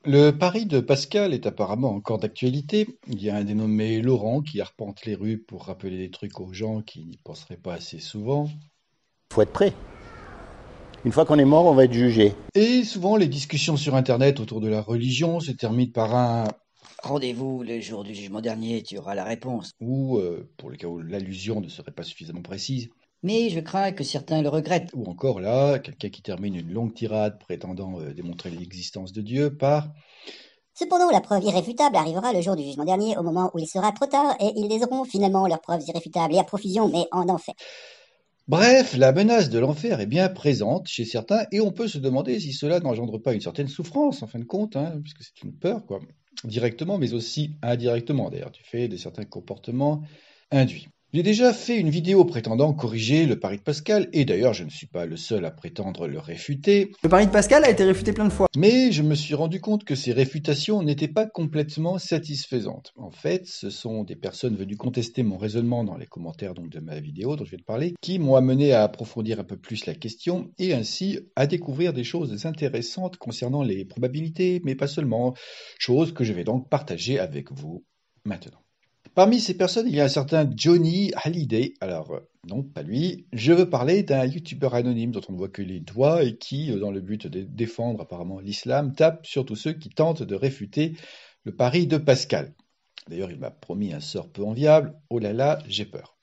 Le pari de Pascal est apparemment encore d'actualité. Il y a un dénommé Laurent qui arpente les rues pour rappeler des trucs aux gens qui n'y penseraient pas assez souvent. Faut être prêt. Une fois qu'on est mort, on va être jugé. Et souvent, les discussions sur Internet autour de la religion se terminent par un Rendez-vous le jour du jugement dernier, tu auras la réponse. ou, pour le cas où l'allusion ne serait pas suffisamment précise, Mais je crains que certains le regrettent. ou encore là, quelqu'un qui termine une longue tirade prétendant démontrer l'existence de Dieu par Cependant, la preuve irréfutable arrivera le jour du jugement dernier, au moment où il sera trop tard, et ils les auront finalement leurs preuves irréfutables et à profusion, mais en enfer. Bref, la menace de l'enfer est bien présente chez certains et on peut se demander si cela n'engendre pas une certaine souffrance, en fin de compte, hein, puisque c'est une peur, quoi, directement, mais aussi indirectement, d'ailleurs, du fait de certains comportements induits. J'ai déjà fait une vidéo prétendant corriger le pari de Pascal, et d'ailleurs je ne suis pas le seul à prétendre le réfuter, Le pari de Pascal a été réfuté plein de fois. mais je me suis rendu compte que ces réfutations n'étaient pas complètement satisfaisantes. En fait, ce sont des personnes venues contester mon raisonnement dans les commentaires donc, de ma vidéo dont je viens de parler, qui m'ont amené à approfondir un peu plus la question et ainsi à découvrir des choses intéressantes concernant les probabilités, mais pas seulement, choses que je vais donc partager avec vous maintenant. Parmi ces personnes, il y a un certain Johnny Hallyday. Alors, non, pas lui. Je veux parler d'un youtubeur anonyme dont on ne voit que les doigts et qui, dans le but de défendre apparemment l'islam, tape sur tous ceux qui tentent de réfuter le pari de Pascal. D'ailleurs, il m'a promis un sort peu enviable. Oh là là, j'ai peur.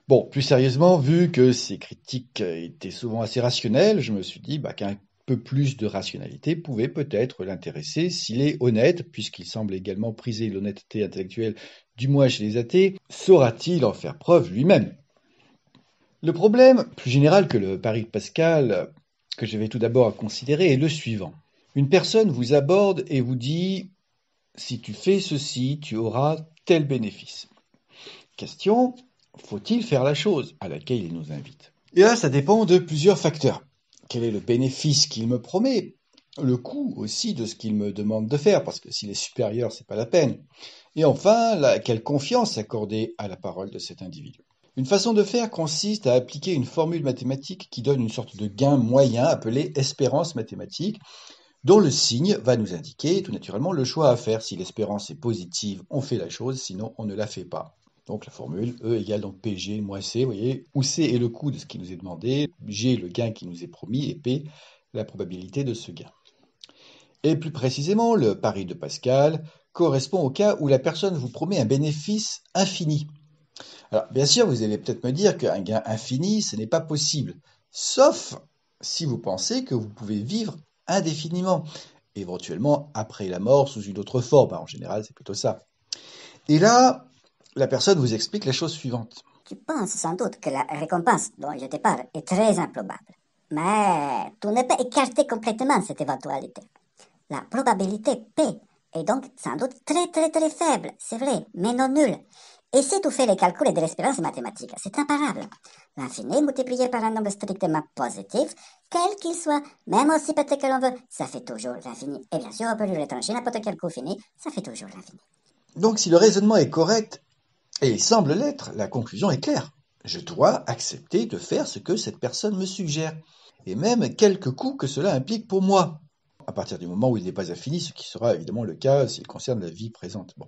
Bon, plus sérieusement, vu que ces critiques étaient souvent assez rationnelles, je me suis dit qu'un peu plus de rationalité pouvait peut-être l'intéresser s'il est honnête, puisqu'il semble également priser l'honnêteté intellectuelle, du moins chez les athées, saura-t-il en faire preuve lui-même? Le problème, plus général que le pari de Pascal, que je vais tout d'abord considérer, est le suivant. Une personne vous aborde et vous dit « si tu fais ceci, tu auras tel bénéfice ». Question, faut-il faire la chose à laquelle il nous invite? Et là, ça dépend de plusieurs facteurs. Quel est le bénéfice qu'il me promet? Le coût aussi de ce qu'il me demande de faire, parce que s'il est supérieur, c'est pas la peine. Et enfin, quelle confiance accorder à la parole de cet individu? Une façon de faire consiste à appliquer une formule mathématique qui donne une sorte de gain moyen appelé espérance mathématique, dont le signe va nous indiquer tout naturellement le choix à faire. Si l'espérance est positive, on fait la chose, sinon on ne la fait pas. Donc la formule E égale donc PG moins C, vous voyez, où C est le coût de ce qui nous est demandé, G le gain qui nous est promis, et P la probabilité de ce gain. Et plus précisément, le pari de Pascal correspond au cas où la personne vous promet un bénéfice infini. Alors bien sûr, vous allez peut-être me dire qu'un gain infini, ce n'est pas possible, sauf si vous pensez que vous pouvez vivre indéfiniment, éventuellement après la mort sous une autre forme. En général, c'est plutôt ça. Et là, la personne vous explique la chose suivante. Tu penses sans doute que la récompense dont je te parle est très improbable. Mais tu ne peux écarter complètement cette éventualité. La probabilité P est donc sans doute très très très faible, c'est vrai, mais non nulle. Et si tu fais les calculs de l'espérance mathématique, c'est imparable. L'infini multiplié par un nombre strictement positif, quel qu'il soit, même aussi petit que l'on veut, ça fait toujours l'infini. Et bien sûr, on peut lui retrancher n'importe quel coût fini, ça fait toujours l'infini. Donc si le raisonnement est correct, et il semble l'être, la conclusion est claire. Je dois accepter de faire ce que cette personne me suggère, et même quelques coûts que cela implique pour moi, à partir du moment où il n'est pas infini, ce qui sera évidemment le cas s'il concerne la vie présente. Bon.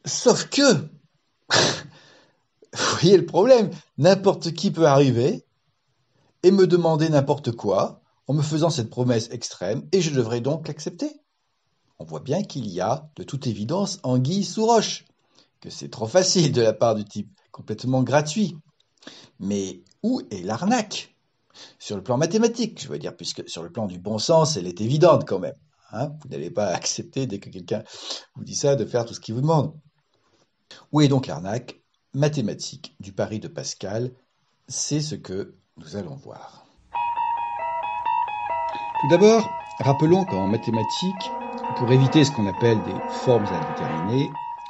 Sauf que, vous voyez le problème, n'importe qui peut arriver et me demander n'importe quoi en me faisant cette promesse extrême, et je devrais donc l'accepter. On voit bien qu'il y a, de toute évidence, anguille sous roche, que c'est trop facile de la part du type, complètement gratuit. Mais où est l'arnaque? Sur le plan mathématique, je veux dire, puisque sur le plan du bon sens, elle est évidente quand même. Hein, vous n'allez pas accepter, dès que quelqu'un vous dit ça, de faire tout ce qu'il vous demande. Où est donc l'arnaque mathématique du pari de Pascal? C'est ce que nous allons voir. Tout d'abord, rappelons qu'en mathématiques, pour éviter ce qu'on appelle des formes indéterminées,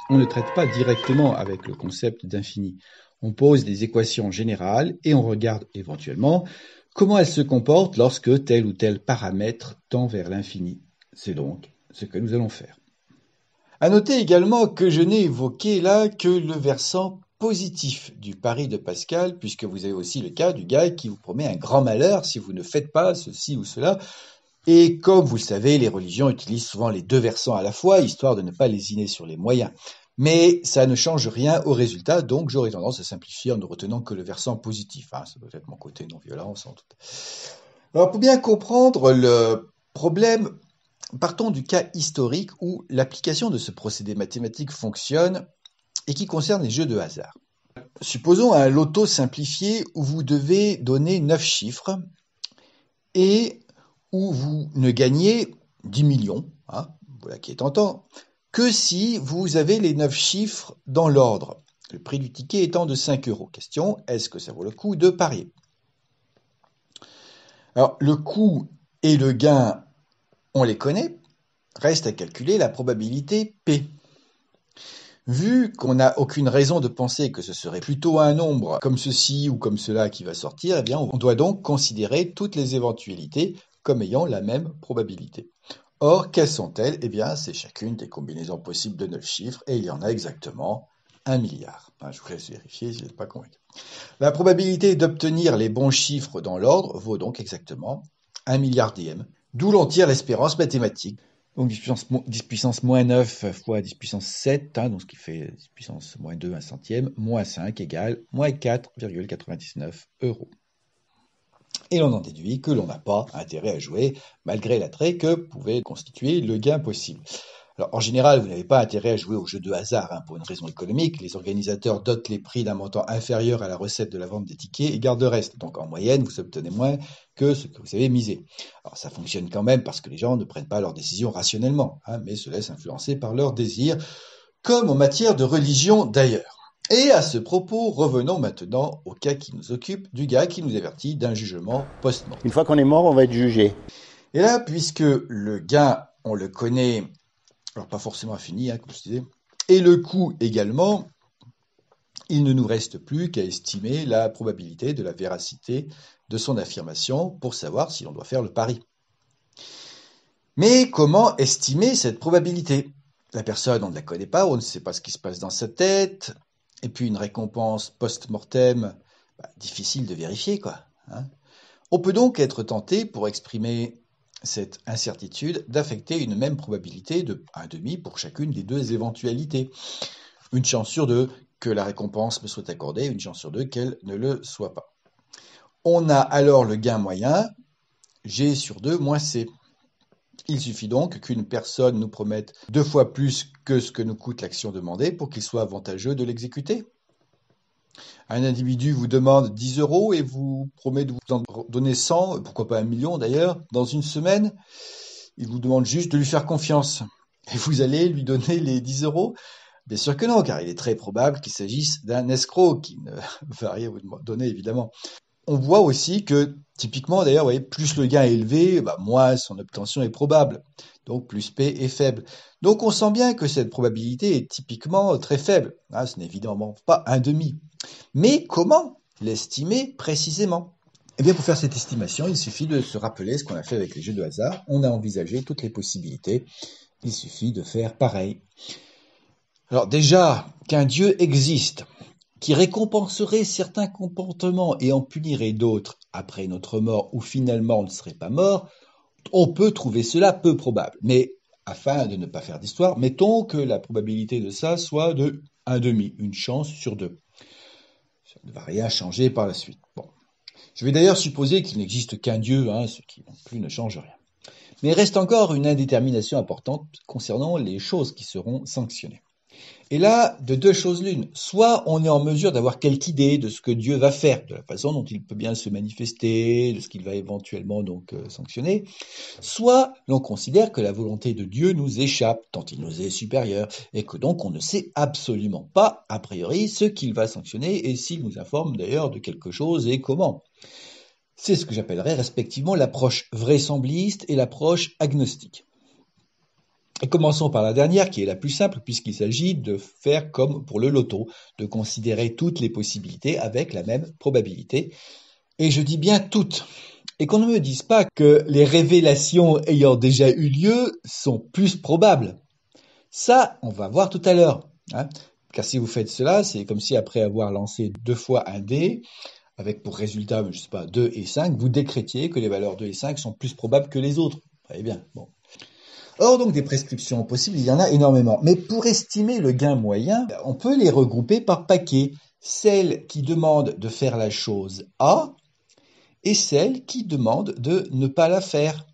on ne traite pas directement avec le concept d'infini. On pose des équations générales et on regarde éventuellement comment elles se comportent lorsque tel ou tel paramètre tend vers l'infini. C'est donc ce que nous allons faire. À noter également que je n'ai évoqué là que le versant positif du pari de Pascal, puisque vous avez aussi le cas du gars qui vous promet un grand malheur si vous ne faites pas ceci ou cela. Et comme vous le savez, les religions utilisent souvent les deux versants à la fois, histoire de ne pas lésiner sur les moyens. Mais ça ne change rien au résultat, donc j'aurais tendance à simplifier en ne retenant que le versant positif. Ça doit être mon côté non-violence, sans doute. Alors, pour bien comprendre le problème, partons du cas historique où l'application de ce procédé mathématique fonctionne et qui concerne les jeux de hasard. Supposons un loto simplifié où vous devez donner 9 chiffres et où vous ne gagnez 10 millions, voilà qui est tentant, que si vous avez les 9 chiffres dans l'ordre, le prix du ticket étant de 5 €. Question, est-ce que ça vaut le coup de parier? Alors, le coût et le gain, on les connaît, reste à calculer la probabilité P. Vu qu'on n'a aucune raison de penser que ce serait plutôt un nombre comme ceci ou comme cela qui va sortir, eh bien, on doit donc considérer toutes les éventualités comme ayant la même probabilité. Or, quelles sont-elles? Eh bien, c'est chacune des combinaisons possibles de 9 chiffres, et il y en a exactement 1 milliard. Je vous laisse vérifier si vous n'êtes pas convaincu. La probabilité d'obtenir les bons chiffres dans l'ordre vaut donc exactement 1 milliardième, d'où l'on tire l'espérance mathématique. Donc 10 puissance moins 9 fois 10 puissance 7, donc ce qui fait 10 puissance moins 2, 1 centième, moins 5 égale moins 4,99 €. Et l'on en déduit que l'on n'a pas intérêt à jouer, malgré l'attrait que pouvait constituer le gain possible. Alors, en général, vous n'avez pas intérêt à jouer au jeu de hasard pour une raison économique. Les organisateurs dotent les prix d'un montant inférieur à la recette de la vente des tickets et gardent le reste. Donc, en moyenne, vous obtenez moins que ce que vous avez misé. Alors, ça fonctionne quand même parce que les gens ne prennent pas leurs décisions rationnellement, mais se laissent influencer par leurs désirs, comme en matière de religion d'ailleurs. Et à ce propos, revenons maintenant au cas qui nous occupe, du gars qui nous avertit d'un jugement post-mortem. Une fois qu'on est mort, on va être jugé. Et là, puisque le gain, on le connaît, alors pas forcément infini, comme je disais, et le coût également, il ne nous reste plus qu'à estimer la probabilité de la véracité de son affirmation pour savoir si l'on doit faire le pari. Mais comment estimer cette probabilité? La personne, on ne la connaît pas, on ne sait pas ce qui se passe dans sa tête, et puis une récompense post-mortem, difficile de vérifier, quoi. On peut donc être tenté, pour exprimer cette incertitude, d'affecter une même probabilité de 1,5 pour chacune des deux éventualités. Une chance sur deux que la récompense me soit accordée, une chance sur deux qu'elle ne le soit pas. On a alors le gain moyen, G sur 2 moins C. Il suffit donc qu'une personne nous promette 2 fois plus que ce que nous coûte l'action demandée pour qu'il soit avantageux de l'exécuter. Un individu vous demande 10 € et vous promet de vous en donner 100, pourquoi pas 1 million d'ailleurs, dans une semaine. Il vous demande juste de lui faire confiance. Et vous allez lui donner les 10 €? Bien sûr que non, car il est très probable qu'il s'agisse d'un escroc qui ne va rien vous donner évidemment. On voit aussi que, typiquement d'ailleurs, vous voyez, plus le gain est élevé, moins son obtention est probable. Donc plus P est faible. Donc on sent bien que cette probabilité est typiquement très faible. Ce n'est évidemment pas 1,5. Mais comment l'estimer précisément? Eh bien, pour faire cette estimation, il suffit de se rappeler ce qu'on a fait avec les jeux de hasard. On a envisagé toutes les possibilités. Il suffit de faire pareil. Alors déjà, qu'un Dieu existe, qui récompenserait certains comportements et en punirait d'autres après notre mort ou finalement on ne serait pas mort, on peut trouver cela peu probable. Mais afin de ne pas faire d'histoire, mettons que la probabilité de ça soit de 1,5, une chance sur 2. Ça ne va rien changer par la suite. Je vais d'ailleurs supposer qu'il n'existe qu'un Dieu, ce qui non plus ne change rien. Mais il reste encore une indétermination importante concernant les choses qui seront sanctionnées. Et là, de deux choses l'une. Soit on est en mesure d'avoir quelque idée de ce que Dieu va faire, de la façon dont il peut bien se manifester, de ce qu'il va éventuellement donc sanctionner. Soit l'on considère que la volonté de Dieu nous échappe, tant il nous est supérieur, et que donc on ne sait absolument pas, a priori, ce qu'il va sanctionner et s'il nous informe d'ailleurs de quelque chose et comment. C'est ce que j'appellerais respectivement l'approche vraisembliste et l'approche agnostique. Et commençons par la dernière, qui est la plus simple, puisqu'il s'agit de faire comme pour le loto, de considérer toutes les possibilités avec la même probabilité. Et je dis bien toutes. Et qu'on ne me dise pas que les révélations ayant déjà eu lieu sont plus probables. Ça, on va voir tout à l'heure. Car si vous faites cela, c'est comme si après avoir lancé 2 fois un dé, avec pour résultat, 2 et 5, vous décrétiez que les valeurs 2 et 5 sont plus probables que les autres. Très bien, bon. Or, donc, des prescriptions possibles, il y en a énormément. Mais pour estimer le gain moyen, on peut les regrouper par paquets. Celles qui demandent de faire la chose A et celles qui demandent de ne pas la faire.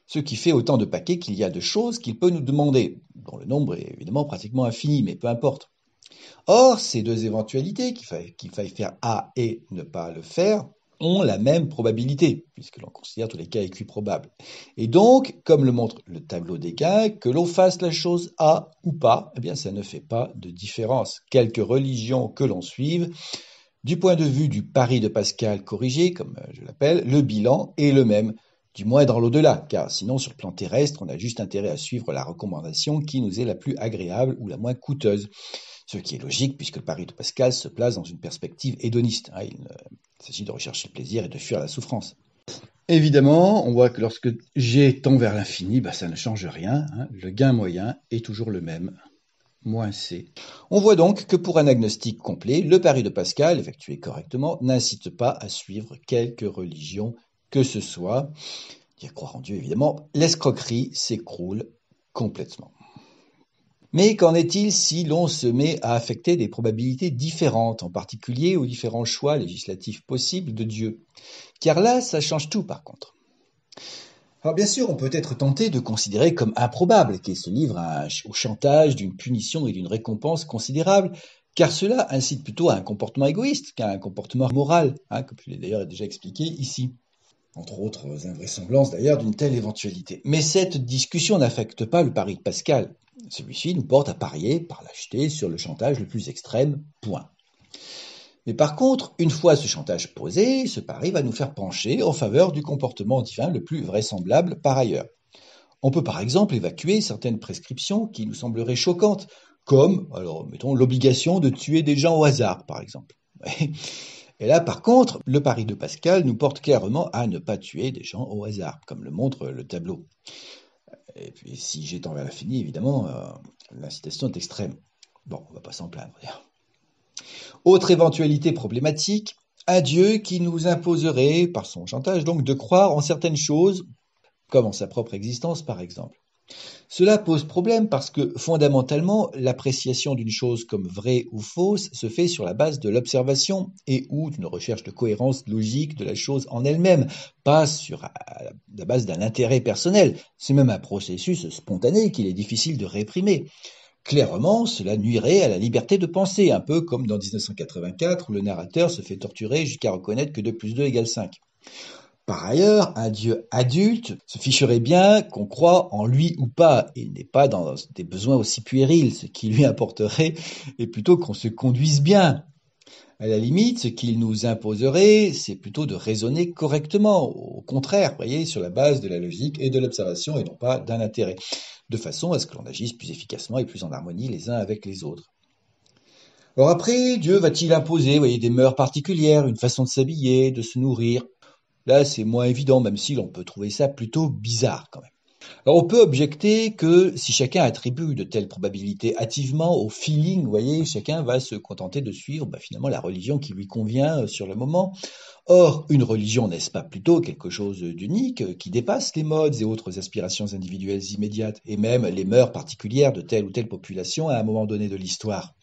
Ce qui fait autant de paquets qu'il y a de choses qu'il peut nous demander, dont le nombre est évidemment pratiquement infini, mais peu importe. Or, ces deux éventualités, qu'il faille faire A et ne pas le faire, ont la même probabilité, puisque l'on considère tous les cas équiprobables. Et donc, comme le montre le tableau des gains, que l'on fasse la chose A ou pas, eh bien, ça ne fait pas de différence. Quelque religion que l'on suive, du point de vue du pari de Pascal corrigé, comme je l'appelle, le bilan est le même, du moins dans l'au-delà, car sinon, sur le plan terrestre, on a juste intérêt à suivre la recommandation qui nous est la plus agréable ou la moins coûteuse. Ce qui est logique puisque le pari de Pascal se place dans une perspective hédoniste. Il s'agit de rechercher le plaisir et de fuir la souffrance. Évidemment, on voit que lorsque G tend vers l'infini, ça ne change rien. Le gain moyen est toujours le même, moins C. On voit donc que pour un agnostic complet, le pari de Pascal, effectué correctement, n'incite pas à suivre quelque religion que ce soit. Il y a croire en Dieu, évidemment. L'escroquerie s'écroule complètement. Mais qu'en est-il si l'on se met à affecter des probabilités différentes, en particulier aux différents choix législatifs possibles de Dieu? Car là, ça change tout par contre. Alors bien sûr, on peut être tenté de considérer comme improbable qu'il se livre au chantage d'une punition et d'une récompense considérable, car cela incite plutôt à un comportement égoïste qu'à un comportement moral, comme je l'ai d'ailleurs déjà expliqué ici. Entre autres invraisemblances d'ailleurs d'une telle éventualité. Mais cette discussion n'affecte pas le pari de Pascal. Celui-ci nous porte à parier par lâcheté sur le chantage le plus extrême, point. Mais par contre, une fois ce chantage posé, ce pari va nous faire pencher en faveur du comportement divin le plus vraisemblable par ailleurs. On peut par exemple évacuer certaines prescriptions qui nous sembleraient choquantes, comme, alors mettons, l'obligation de tuer des gens au hasard, par exemple. Et là, par contre, le pari de Pascal nous porte clairement à ne pas tuer des gens au hasard, comme le montre le tableau. Et puis, si G tend vers l'infini, évidemment, l'incitation est extrême. Bon, on ne va pas s'en plaindre. Autre éventualité problématique, un Dieu qui nous imposerait, par son chantage donc, de croire en certaines choses, comme en sa propre existence, par exemple. Cela pose problème parce que, fondamentalement, l'appréciation d'une chose comme vraie ou fausse se fait sur la base de l'observation et ou d'une recherche de cohérence logique de la chose en elle-même, pas sur la base d'un intérêt personnel. C'est même un processus spontané qu'il est difficile de réprimer. Clairement, cela nuirait à la liberté de penser, un peu comme dans 1984 où le narrateur se fait torturer jusqu'à reconnaître que 2 plus 2 égale 5. Par ailleurs, un Dieu adulte se ficherait bien qu'on croit en lui ou pas. Il n'est pas dans des besoins aussi puérils. Ce qui lui importerait est plutôt qu'on se conduise bien. À la limite, ce qu'il nous imposerait, c'est plutôt de raisonner correctement. Au contraire, vous voyez, sur la base de la logique et de l'observation et non pas d'un intérêt. De façon à ce que l'on agisse plus efficacement et plus en harmonie les uns avec les autres. Alors après, Dieu va-t-il imposer, vous voyez, des mœurs particulières, une façon de s'habiller, de se nourrir? Là, c'est moins évident, même si l'on peut trouver ça plutôt bizarre quand même. Alors, on peut objecter que si chacun attribue de telles probabilités hâtivement au feeling, vous voyez, chacun va se contenter de suivre finalement la religion qui lui convient sur le moment. Or, une religion, n'est-ce pas plutôt quelque chose d'unique qui dépasse les modes et autres aspirations individuelles immédiates et même les mœurs particulières de telle ou telle population à un moment donné de l'histoire.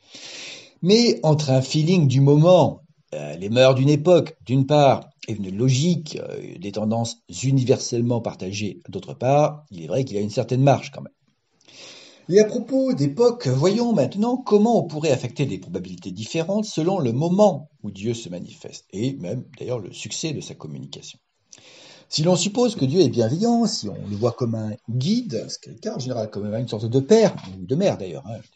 Mais entre un feeling du moment, les mœurs d'une époque, d'une part, et une logique des tendances universellement partagées, d'autre part, il est vrai qu'il y a une certaine marge quand même. Et à propos d'époque, voyons maintenant comment on pourrait affecter des probabilités différentes selon le moment où Dieu se manifeste, et même d'ailleurs le succès de sa communication. Si l'on suppose que Dieu est bienveillant, si on le voit comme un guide, ce qui est le cas en général, comme une sorte de père, ou de mère d'ailleurs, bref,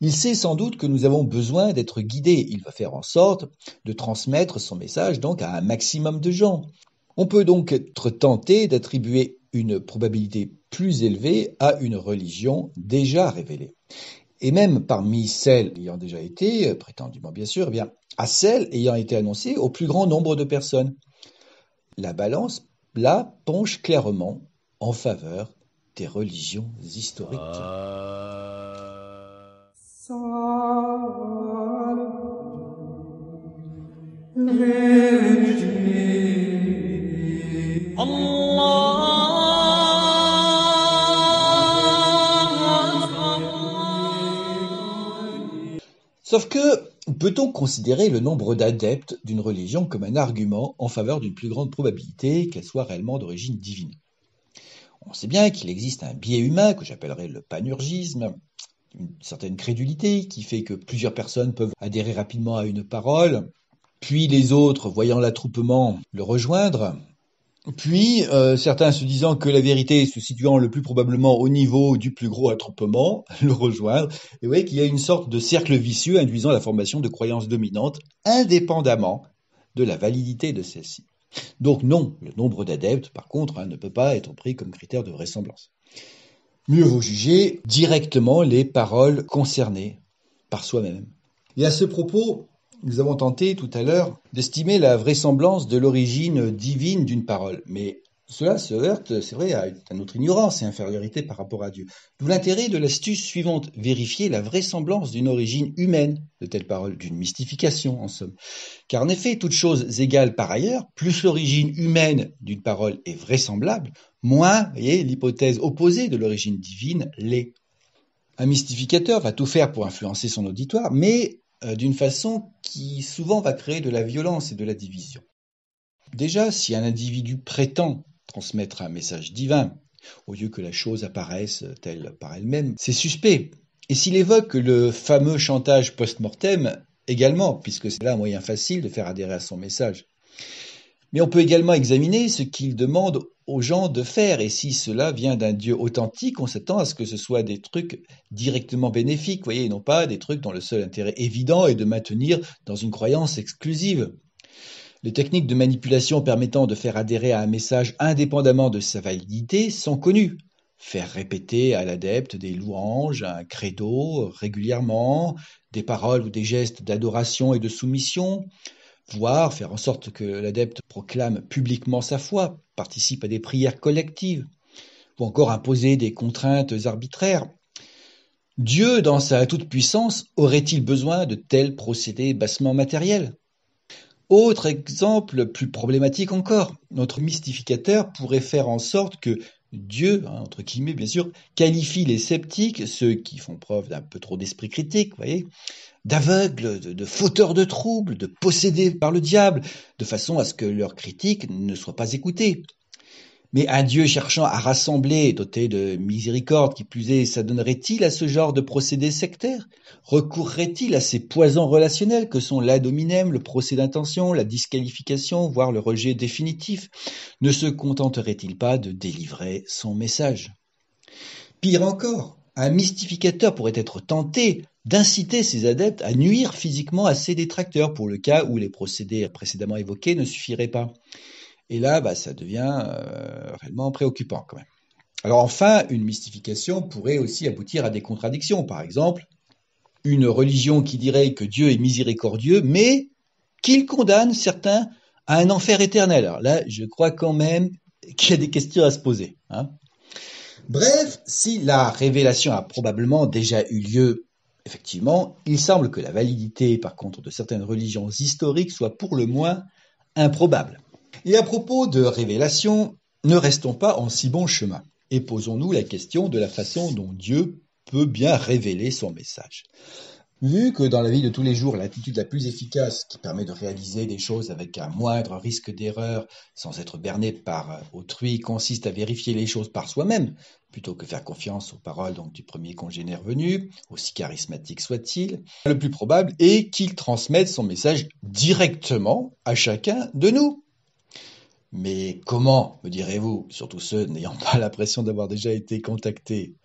il sait sans doute que nous avons besoin d'être guidés. Il va faire en sorte de transmettre son message donc à un maximum de gens. On peut donc être tenté d'attribuer une probabilité plus élevée à une religion déjà révélée. Et même parmi celles ayant déjà été, prétendument bien sûr, à celles ayant été annoncées au plus grand nombre de personnes. La balance, là, penche clairement en faveur des religions historiques. Allah Sauf que, peut-on considérer le nombre d'adeptes d'une religion comme un argument en faveur d'une plus grande probabilité qu'elle soit réellement d'origine divine? On sait bien qu'il existe un biais humain que j'appellerais le panurgisme, une certaine crédulité qui fait que plusieurs personnes peuvent adhérer rapidement à une parole, puis les autres, voyant l'attroupement, le rejoindre, puis certains se disant que la vérité se situant le plus probablement au niveau du plus gros attroupement, le rejoindre, et vous voyez qu'il y a une sorte de cercle vicieux induisant la formation de croyances dominantes, indépendamment de la validité de celle-ci. Donc non, le nombre d'adeptes, par contre, ne peut pas être pris comme critère de vraisemblance. Mieux vaut juger directement les paroles concernées par soi-même. Et à ce propos, nous avons tenté tout à l'heure d'estimer la vraisemblance de l'origine divine d'une parole. Mais cela se heurte, c'est vrai, à notre ignorance et infériorité par rapport à Dieu. D'où l'intérêt de l'astuce suivante, vérifier la vraisemblance d'une origine humaine de telle parole, d'une mystification en somme. Car en effet, toute chose égale par ailleurs, plus l'origine humaine d'une parole est vraisemblable, moins, voyez, l'hypothèse opposée de l'origine divine l'est. Un mystificateur va tout faire pour influencer son auditoire, mais d'une façon qui souvent va créer de la violence et de la division. Déjà, si un individu prétend transmettre un message divin, au lieu que la chose apparaisse telle par elle-même, c'est suspect. Et s'il évoque le fameux chantage post-mortem, également, puisque c'est là un moyen facile de faire adhérer à son message. Mais on peut également examiner ce qu'il demande aux gens de faire, et si cela vient d'un Dieu authentique, on s'attend à ce que ce soit des trucs directement bénéfiques, voyez, et non pas des trucs dont le seul intérêt évident est de maintenir dans une croyance exclusive. Les techniques de manipulation permettant de faire adhérer à un message indépendamment de sa validité sont connues. Faire répéter à l'adepte des louanges, un credo régulièrement, des paroles ou des gestes d'adoration et de soumission, voire faire en sorte que l'adepte proclame publiquement sa foi, participe à des prières collectives, ou encore imposer des contraintes arbitraires. Dieu, dans sa toute-puissance, aurait-il besoin de tels procédés bassement matériels ? Autre exemple plus problématique encore, notre mystificateur pourrait faire en sorte que Dieu, entre guillemets bien sûr, qualifie les sceptiques, ceux qui font preuve d'un peu trop d'esprit critique, voyez, d'aveugles, de fauteurs de troubles, de possédés par le diable, de façon à ce que leurs critiques ne soient pas écoutées. Mais un Dieu cherchant à rassembler, doté de miséricorde, qui plus est, s'adonnerait-il à ce genre de procédés sectaires? Recourrait-il à ces poisons relationnels que sont l'ad hominem, le procès d'intention, la disqualification, voire le rejet définitif? Ne se contenterait-il pas de délivrer son message? Pire encore, un mystificateur pourrait être tenté d'inciter ses adeptes à nuire physiquement à ses détracteurs pour le cas où les procédés précédemment évoqués ne suffiraient pas. Et là, ça devient réellement préoccupant quand même. Alors enfin, une mystification pourrait aussi aboutir à des contradictions. Par exemple, une religion qui dirait que Dieu est miséricordieux, mais qu'il condamne certains à un enfer éternel. Alors là, je crois quand même qu'il y a des questions à se poser. Bref, si la révélation a probablement déjà eu lieu, effectivement, il semble que la validité, par contre, de certaines religions historiques soit pour le moins improbable. Et à propos de révélation, ne restons pas en si bon chemin et posons-nous la question de la façon dont Dieu peut bien révéler son message. Vu que dans la vie de tous les jours, l'attitude la plus efficace qui permet de réaliser des choses avec un moindre risque d'erreur sans être berné par autrui consiste à vérifier les choses par soi-même, plutôt que faire confiance aux paroles du premier congénère venu, aussi charismatique soit-il, le plus probable est qu'il transmette son message directement à chacun de nous. Mais comment, me direz-vous, surtout ceux n'ayant pas l'impression d'avoir déjà été contactés?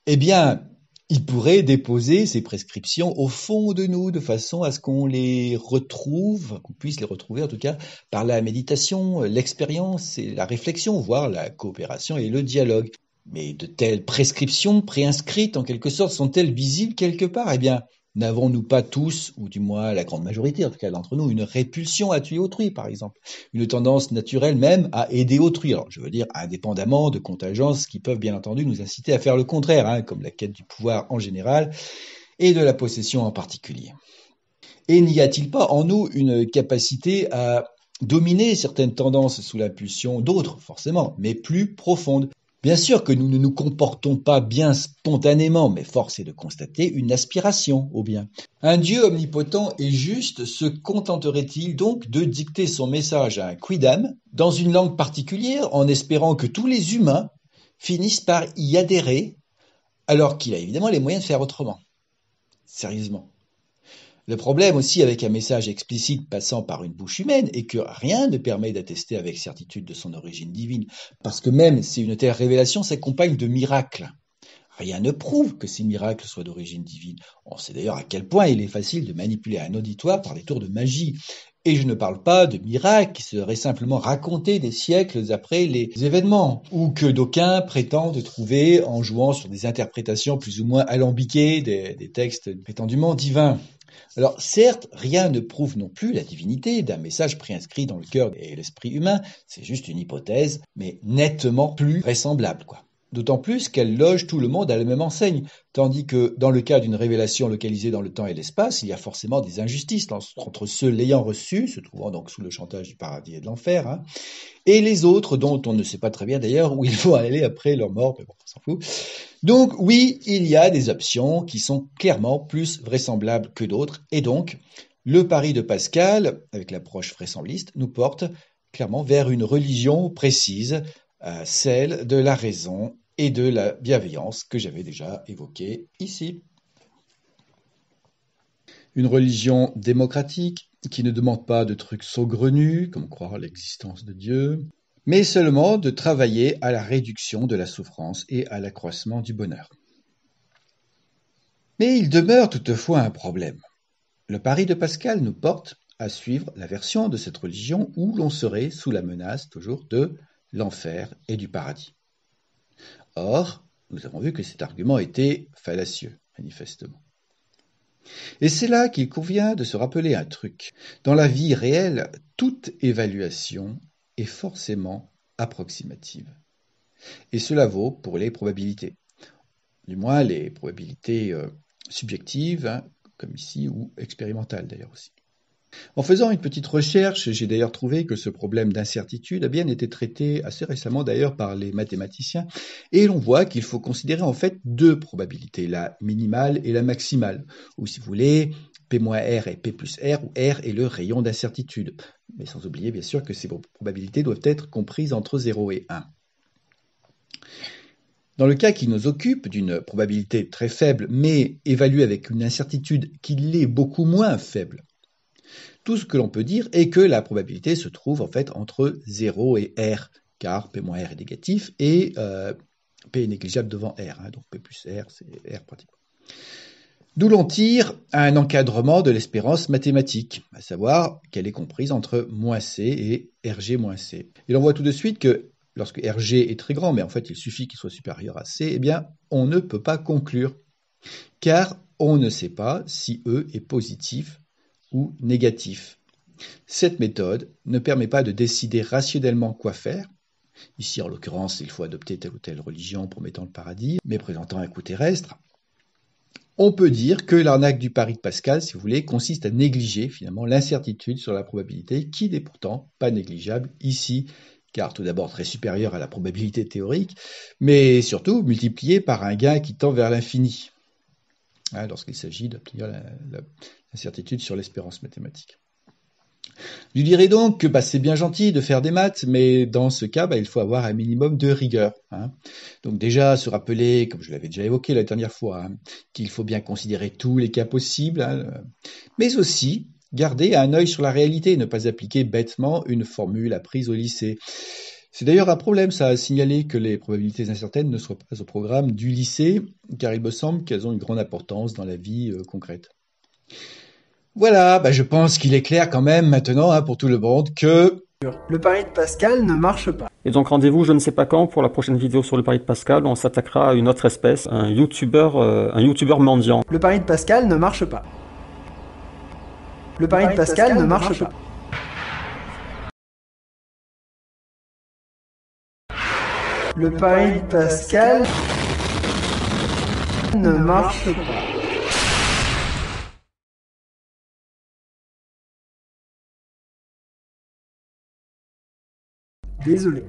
Eh bien, il pourrait déposer ses prescriptions au fond de nous, de façon à ce qu'on les retrouve, qu'on puisse les retrouver en tout cas, par la méditation, l'expérience et la réflexion, voire la coopération et le dialogue. Mais de telles prescriptions préinscrites, en quelque sorte, sont-elles visibles quelque part? Eh bien, n'avons-nous pas tous, ou du moins la grande majorité en tout cas d'entre nous, une répulsion à tuer autrui, par exemple, une tendance naturelle même à aider autrui, alors je veux dire indépendamment de contingences qui peuvent bien entendu nous inciter à faire le contraire, comme la quête du pouvoir en général et de la possession en particulier. Et n'y a-t-il pas en nous une capacité à dominer certaines tendances sous l'impulsion d'autres, forcément, mais plus profondes? Bien sûr que nous ne nous comportons pas bien spontanément, mais force est de constater une aspiration au bien. Un Dieu omnipotent et juste se contenterait-il donc de dicter son message à un quidam dans une langue particulière en espérant que tous les humains finissent par y adhérer alors qu'il a évidemment les moyens de faire autrement? Sérieusement. Le problème aussi avec un message explicite passant par une bouche humaine est que rien ne permet d'attester avec certitude de son origine divine, parce que même si une telle révélation s'accompagne de miracles, rien ne prouve que ces miracles soient d'origine divine. On sait d'ailleurs à quel point il est facile de manipuler un auditoire par des tours de magie. Et je ne parle pas de miracles qui seraient simplement racontés des siècles après les événements, ou que d'aucuns prétendent trouver en jouant sur des interprétations plus ou moins alambiquées des textes prétendument divins. Alors certes, rien ne prouve non plus la divinité d'un message préinscrit dans le cœur et l'esprit humain, c'est juste une hypothèse, mais nettement plus vraisemblable, quoi. D'autant plus qu'elle loge tout le monde à la même enseigne, tandis que dans le cas d'une révélation localisée dans le temps et l'espace, il y a forcément des injustices entre ceux l'ayant reçu, se trouvant donc sous le chantage du paradis et de l'enfer, et les autres dont on ne sait pas très bien d'ailleurs où ils vont aller après leur mort, mais bon, on s'en fout. Donc oui, il y a des options qui sont clairement plus vraisemblables que d'autres, et donc le pari de Pascal, avec l'approche vraisembliste, nous porte clairement vers une religion précise, celle de la raison et de la bienveillance que j'avais déjà évoquée ici. Une religion démocratique qui ne demande pas de trucs saugrenus, comme croire à l'existence de Dieu, mais seulement de travailler à la réduction de la souffrance et à l'accroissement du bonheur. Mais il demeure toutefois un problème. Le pari de Pascal nous porte à suivre la version de cette religion où l'on serait sous la menace toujours de l'enfer et du paradis. Or, nous avons vu que cet argument était fallacieux, manifestement. Et c'est là qu'il convient de se rappeler un truc. Dans la vie réelle, toute évaluation est forcément approximative. Et cela vaut pour les probabilités. Du moins les probabilités subjectives, comme ici, ou expérimentales d'ailleurs aussi. En faisant une petite recherche, j'ai d'ailleurs trouvé que ce problème d'incertitude a bien été traité assez récemment d'ailleurs par les mathématiciens, et l'on voit qu'il faut considérer en fait deux probabilités, la minimale et la maximale, ou si vous voulez, P-R et P plus R, où R est le rayon d'incertitude, mais sans oublier bien sûr que ces probabilités doivent être comprises entre 0 et 1. Dans le cas qui nous occupe, d'une probabilité très faible, mais évaluée avec une incertitude qui l'est beaucoup moins faible, tout ce que l'on peut dire est que la probabilité se trouve en fait entre 0 et R, car P-R est négatif et P est négligeable devant R, donc P plus R, c'est R pratiquement. D'où l'on tire un encadrement de l'espérance mathématique, à savoir qu'elle est comprise entre moins C et RG moins C. Et l'on voit tout de suite que lorsque RG est très grand, mais en fait il suffit qu'il soit supérieur à C, eh bien on ne peut pas conclure, car on ne sait pas si E est positif ou négatif. Cette méthode ne permet pas de décider rationnellement quoi faire. Ici, en l'occurrence, il faut adopter telle ou telle religion promettant le paradis, mais présentant un coût terrestre. On peut dire que l'arnaque du pari de Pascal, si vous voulez, consiste à négliger finalement l'incertitude sur la probabilité, qui n'est pourtant pas négligeable ici, car tout d'abord très supérieure à la probabilité théorique, mais surtout multipliée par un gain qui tend vers l'infini, lorsqu'il s'agit d'obtenir l'incertitude sur l'espérance mathématique. Je dirais donc que c'est bien gentil de faire des maths, mais dans ce cas, il faut avoir un minimum de rigueur. Donc déjà, se rappeler, comme je l'avais déjà évoqué la dernière fois, qu'il faut bien considérer tous les cas possibles, mais aussi garder un œil sur la réalité, ne pas appliquer bêtement une formule apprise au lycée. C'est d'ailleurs un problème, ça, à signaler que les probabilités incertaines ne soient pas au programme du lycée, car il me semble qu'elles ont une grande importance dans la vie concrète. Voilà, je pense qu'il est clair quand même maintenant pour tout le monde que le pari de Pascal ne marche pas. Et donc rendez-vous je ne sais pas quand pour la prochaine vidéo sur le pari de Pascal. On s'attaquera à une autre espèce, un youtubeur mendiant. Le pari de Pascal ne marche pas. Le pari de Pascal ne marche pas. Le pari de Pascal ne marche pas. Désolé.